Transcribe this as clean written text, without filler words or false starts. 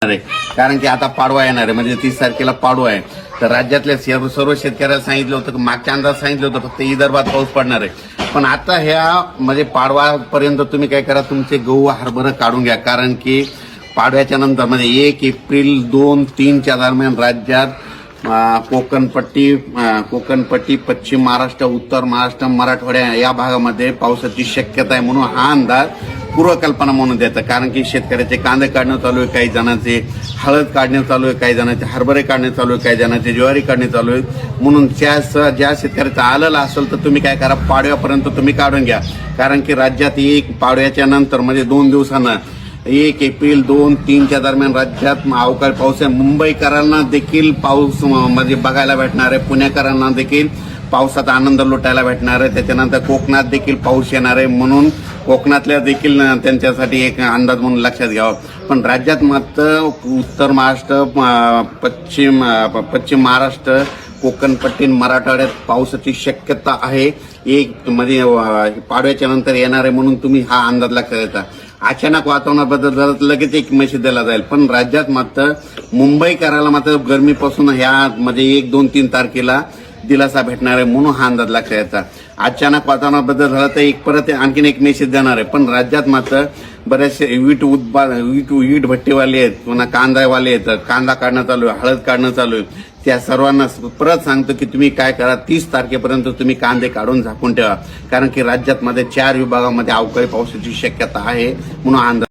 आहे. कारण की आता पाडवा येणार आहे, म्हणजे 30 तारखेला पाडवा आहे. तर राज्यातल्या सर्व शेतकऱ्याला सांगितलं होतं की मागच्या अंदाज सांगितलं होतं फक्त विदर्भात पाऊस पडणार आहे. पण आता ह्या म्हणजे पाडवापर्यंत तुम्ही काय करा, तुमचे गहू हरभरा काढून घ्या. कारण की पाडव्याच्या नंतर म्हणजे 1 एप्रिल 2-3च्या दरम्यान राज्यात कोकणपट्टी, पश्चिम महाराष्ट्र, उत्तर महाराष्ट्र, मराठवाड्या या भागामध्ये पावसाची शक्यता आहे. म्हणून हा अंदाज पूर्वकल्पना म्हणून द्यायचा. कारण की शेतकऱ्याचे कांदे काढणं चालू आहे, काही जणांचे हळद काढणं चालू आहे, काही जणांचे हरभरे काढणे चालू आहे, काही जणांचे ज्वारी काढणे चालू आहे. म्हणून ज्या शेतकऱ्याचं आलेलं असेल तर तुम्ही काय करा, पाडव्यापर्यंत तुम्ही काढून घ्या. कारण की राज्यात पाडव्याच्या नंतर म्हणजे 2 दिवसानं 1 एप्रिल 2-3च्या दरम्यान राज्यात अवकाळी पाऊस आहे. मुंबईकरांना देखील पाऊस म्हणजे बघायला भेटणार आहे, पुणेकरांना देखील पावसाचा आनंद लुटायला भेटणार आहे. त्याच्यानंतर कोकणात देखील पाऊस येणार आहे. म्हणून कोकणातल्या देखील त्यांच्यासाठी एक अंदाज म्हणून लक्षात घ्यावा. पण राज्यात मात्र उत्तर महाराष्ट्र, पश्चिम महाराष्ट्र, कोकणपट्टी, मराठवाड्यात पावसाची शक्यता आहे. एक म्हणजे पाडव्याच्या नंतर येणार आहे. म्हणून तुम्ही हा अंदाज लक्षात घ्यायचा. अचानक वातावरणात बदल झाला तर लगेच एक मेसेज दिला जाईल. पण राज्यात मात्र मुंबईकराला मात्र गरमीपासून ह्या म्हणजे 1-2-3 तारखेला दिलासा भेटणार आहे. म्हणून हा अंदाज लक्षात घ्यायचा. अचानक वातावरणात बदल झाला तर परत आणखीन एक मेसेज देणार आहे. पण राज्यात मात्र बरेचसे वीट भट्टीवाले आहेत, पुन्हा कांदावाले आहेत, कांदा काढणं चालू आहे, हळद काढणं चालू आहे. त्या सर्वांना परत सांगतो की तुम्ही काय करा, 30 तारखेपर्यंत तुम्ही कांदे काढून झाकून ठेवा. कारण की राज्यात मध्ये 4 विभागामध्ये अवकाळी पावसाची शक्यता आहे. म्हणून अंदाज